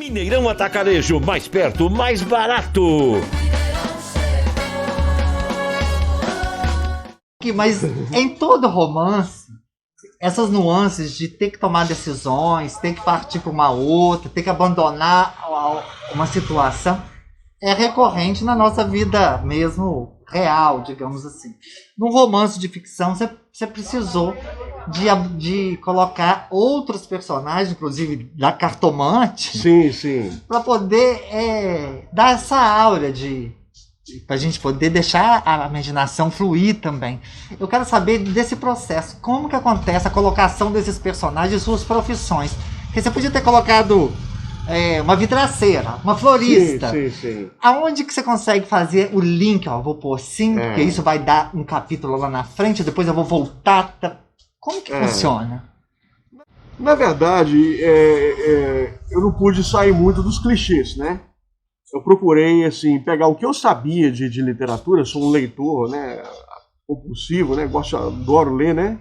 Mineirão Atacarejo, mais perto, mais barato. Mas em todo romance, essas nuances de ter que tomar decisões, ter que partir para uma outra, ter que abandonar uma situação, é recorrente na nossa vida mesmo real, digamos assim. Num romance de ficção, você precisou de colocar outros personagens, inclusive da cartomante, sim, para poder dar essa aura para a gente poder deixar a imaginação fluir também. Eu quero saber desse processo, como que acontece a colocação desses personagens e suas profissões. Porque você podia ter colocado uma vidraceira, uma florista. Sim. Aonde que você consegue fazer o link? Vou pôr assim, porque isso vai dar um capítulo lá na frente, depois eu vou voltar. Como que funciona? Na verdade, eu não pude sair muito dos clichês, né? Eu procurei, assim, pegar o que eu sabia de literatura. Eu sou um leitor, né, compulsivo, né, adoro ler, né?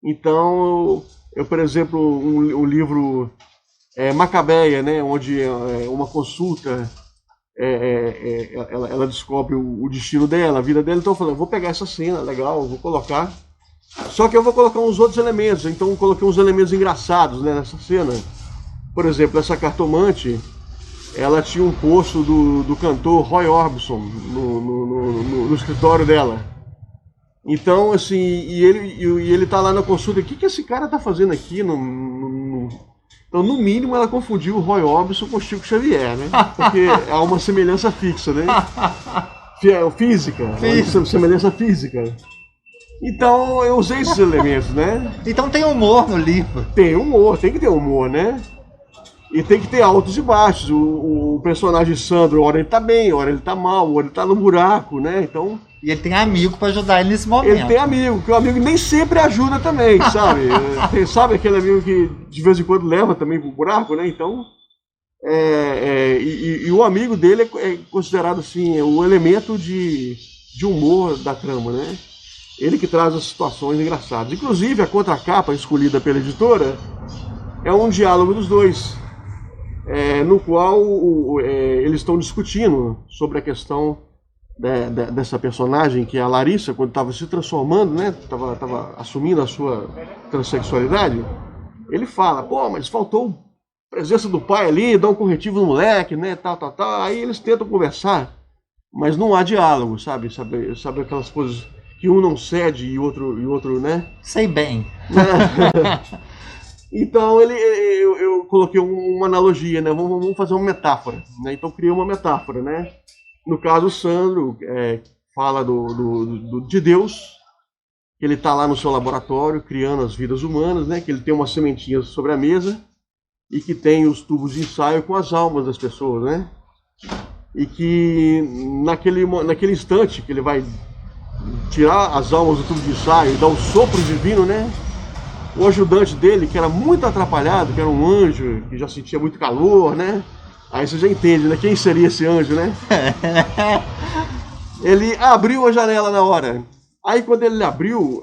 Então, por exemplo, um livro Macabeia, né, onde uma consulta, ela descobre o destino dela, a vida dela. Então eu falei, vou pegar essa cena, legal, vou colocar. Só que eu vou colocar uns outros elementos. Então eu coloquei uns elementos engraçados, né, nessa cena. Por exemplo, essa cartomante, ela tinha um posto do cantor Roy Orbison no escritório dela. Então, assim, e ele tá lá na consulta, o que esse cara tá fazendo aqui? Então, no mínimo, ela confundiu o Roy Orbison com o Chico Xavier, né? Porque há uma semelhança fixa, né? Física. Uma semelhança física. Então, eu usei esses elementos, né? Então tem humor no livro. Tem humor, tem que ter humor, né? E tem que ter altos e baixos. O personagem Sandro, hora ele tá bem, hora ele tá mal, hora ele tá no buraco, né? Então... E ele tem amigo pra ajudar ele nesse momento. Ele tem amigo, que o amigo nem sempre ajuda também, sabe? Sabe aquele amigo que de vez em quando leva também pro buraco, né? Então... E o amigo dele é considerado, assim, o elemento de humor da trama, né? Ele que traz as situações engraçadas. Inclusive, a contracapa escolhida pela editora é um diálogo dos dois, no qual eles estão discutindo sobre a questão dessa personagem, que é a Larissa, quando estava se transformando, né? Tava assumindo a sua transexualidade. Ele fala, pô, mas faltou a presença do pai ali, dar um corretivo no moleque, né? Tal. Aí eles tentam conversar, mas não há diálogo, sabe? Sabe aquelas coisas que um não cede e outro, né? Sei bem. Então eu coloquei uma analogia, né? Vamos fazer uma metáfora, né? Então criei uma metáfora, né? No caso, o Sandro fala de Deus, que ele está lá no seu laboratório criando as vidas humanas, né? Que ele tem uma sementinha sobre a mesa e que tem os tubos de ensaio com as almas das pessoas, né? E que naquele instante que ele vai tirar as almas do tubo de ensaio e dar um sopro divino, né? O ajudante dele, que era muito atrapalhado, que era um anjo, que já sentia muito calor, né? Aí você já entende, né? Quem seria esse anjo, né? Ele abriu a janela na hora. Aí quando ele abriu,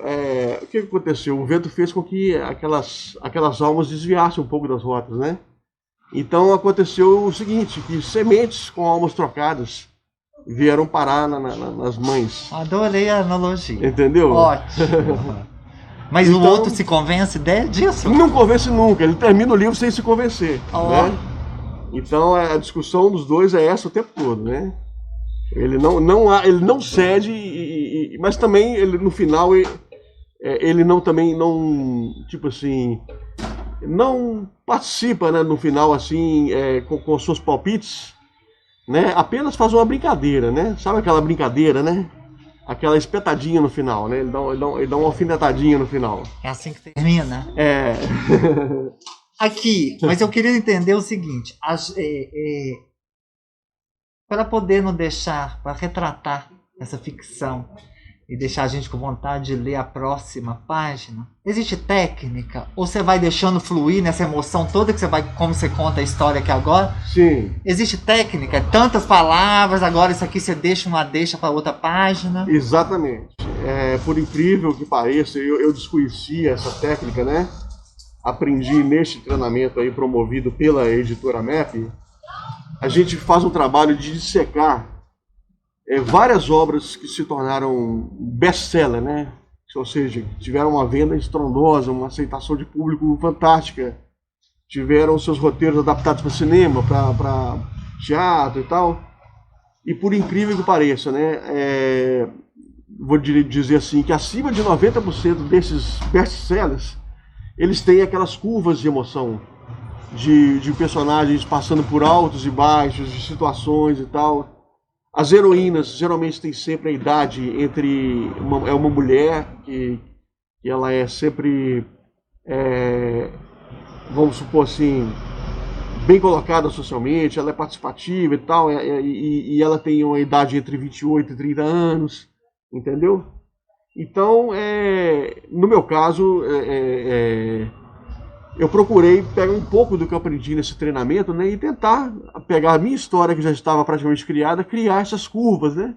o que aconteceu? O vento fez com que aquelas almas desviassem um pouco das rotas, né? Então aconteceu o seguinte, que sementes com almas trocadas vieram parar nas mães. Adorei a analogia. Entendeu? Ótimo. Mas então, o outro se convence disso? Não convence nunca, ele termina o livro sem se convencer. Né? Então a discussão dos dois é essa o tempo todo, né? Ele não cede, mas também ele, no final ele não tipo assim, não participa, né, no final assim com seus palpites, né? Apenas faz uma brincadeira, né? Sabe aquela brincadeira, né? Aquela espetadinha no final, né? Ele dá uma alfinetadinha no final. É assim que termina? Aqui, mas eu queria entender o seguinte. Para poder não deixar, para retratar essa ficção e deixar a gente com vontade de ler a próxima página, existe técnica? Ou você vai deixando fluir nessa emoção toda que você vai, como você conta a história aqui agora? Sim. Existe técnica? Tantas palavras, agora isso aqui você deixa para outra página? Exatamente. Por incrível que pareça, eu desconhecia essa técnica, né? aprendi neste treinamento aí promovido pela editora MEP, a gente faz um trabalho de dissecar várias obras que se tornaram best-seller, né? Ou seja, tiveram uma venda estrondosa, uma aceitação de público fantástica, tiveram seus roteiros adaptados para cinema, para teatro e tal. E por incrível que pareça, né? Vou dizer assim, que acima de 90% desses best-sellers, eles têm aquelas curvas de emoção, de personagens passando por altos e baixos, de situações e tal. As heroínas geralmente têm sempre a idade entre... É uma mulher que ela é sempre, vamos supor assim, bem colocada socialmente, ela é participativa e tal, e ela tem uma idade entre 28 e 30 anos, entendeu? Então, no meu caso, eu procurei pegar um pouco do que eu aprendi nesse treinamento, né, e tentar pegar a minha história, que já estava praticamente criada, criar essas curvas, né?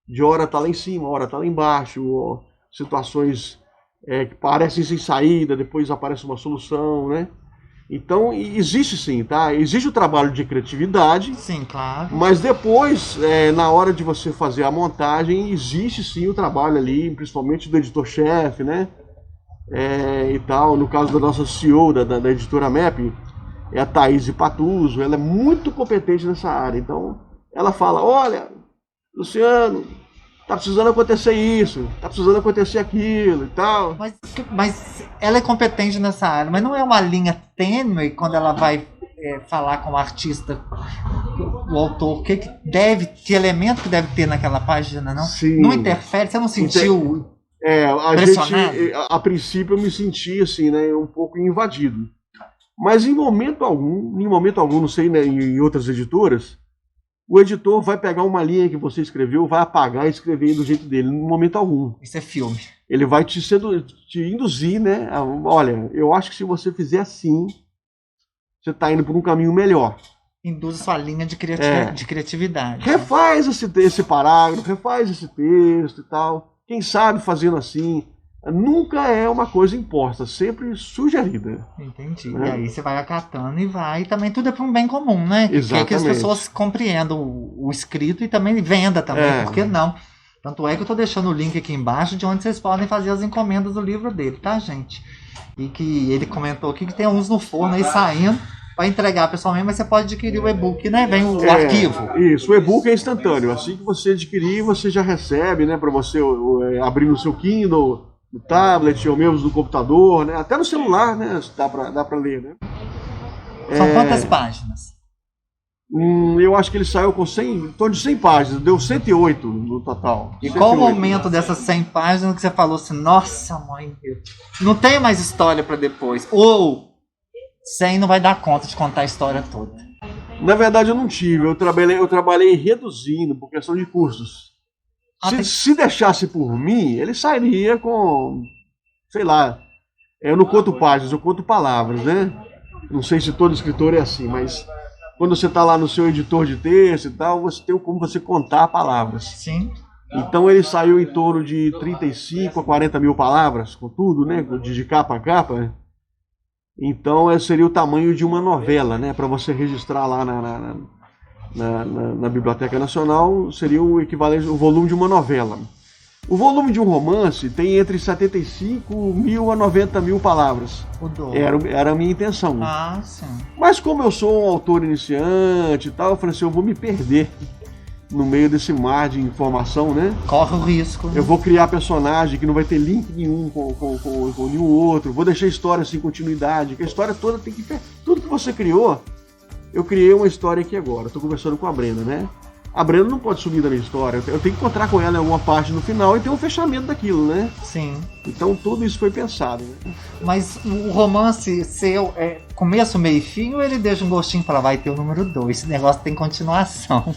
De hora tá lá em cima, hora tá lá embaixo, ou situações que parecem sem saída, depois aparece uma solução, né? Então, existe sim, tá? Existe o trabalho de criatividade. Sim, claro. Mas depois, na hora de você fazer a montagem, existe sim o trabalho ali, principalmente do editor-chefe, né? E tal. No caso da nossa CEO, da editora MEP, é a Thaís Patuso, ela é muito competente nessa área. Então, ela fala, olha, Luciano, tá precisando acontecer isso, tá precisando acontecer aquilo e tal. Mas ela é competente nessa área, mas não é uma linha tênue quando ela vai falar com o artista, o autor, que elemento que deve ter naquela página, não? Sim. Não interfere, você não sentiu pressionado? A princípio eu me senti assim, né, um pouco invadido. Mas em momento algum, não sei, né, em outras editoras, o editor vai pegar uma linha que você escreveu, vai apagar e escrever do jeito dele, em momento algum. Isso é filme. Ele vai te induzir, né? Olha, eu acho que se você fizer assim, você está indo por um caminho melhor. Induz sua linha de criatividade. Refaz esse parágrafo, refaz esse texto e tal. Quem sabe fazendo assim, nunca é uma coisa imposta, sempre sugerida. Entendi. E aí você vai acatando e também tudo é para um bem comum, né? Exatamente. Que as pessoas compreendam o escrito e também venda também, por que não? Tanto é que eu estou deixando o link aqui embaixo de onde vocês podem fazer as encomendas do livro dele, tá, gente? E que ele comentou aqui que tem uns no forno aí saindo para entregar pessoalmente, mas você pode adquirir o e-book, né? Vem o arquivo. Isso, o e-book é instantâneo. Assim que você adquirir, você já recebe, né? Para você abrir no seu Kindle, no tablet ou mesmo no computador, né? Até no celular, né? Dá para ler, né? São quantas páginas? Eu acho que ele saiu com 100, em torno de 100 páginas, deu 108 no total. E qual o momento dessas 100 páginas que você falou assim, nossa mãe, não tem mais história para depois? Ou 100 não vai dar conta de contar a história toda? Na verdade eu não tive, eu trabalhei reduzindo por questão de custos. Se deixasse por mim, ele sairia com, sei lá, eu não conto páginas, eu conto palavras, né? Não sei se todo escritor é assim, mas quando você está lá no seu editor de texto e tal, você tem como você contar palavras. Sim. Então ele saiu em torno de 35 a 40 mil palavras, com tudo, né? De capa a capa. Então seria o tamanho de uma novela, né? Para você registrar lá na Biblioteca Nacional, seria o equivalente, o volume de uma novela. O volume de um romance tem entre 75 mil a 90 mil palavras. Era a minha intenção. Ah, sim. Mas como eu sou um autor iniciante e tal, eu falei assim, eu vou me perder no meio desse mar de informação, né? Corre o risco. Eu vou criar personagem que não vai ter link nenhum com nenhum outro. Vou deixar a história sem continuidade. Que a história toda tem que... Tudo que você criou, eu criei uma história aqui agora. Estou conversando com a Brenda, né? A Brenda não pode sumir da minha história. Eu tenho que encontrar com ela em alguma parte no final e ter um fechamento daquilo, né? Sim. Então tudo isso foi pensado, né? Mas o romance seu é começo, meio e fim, ou ele deixa um gostinho para vai ter o número 2? Esse negócio tem continuação.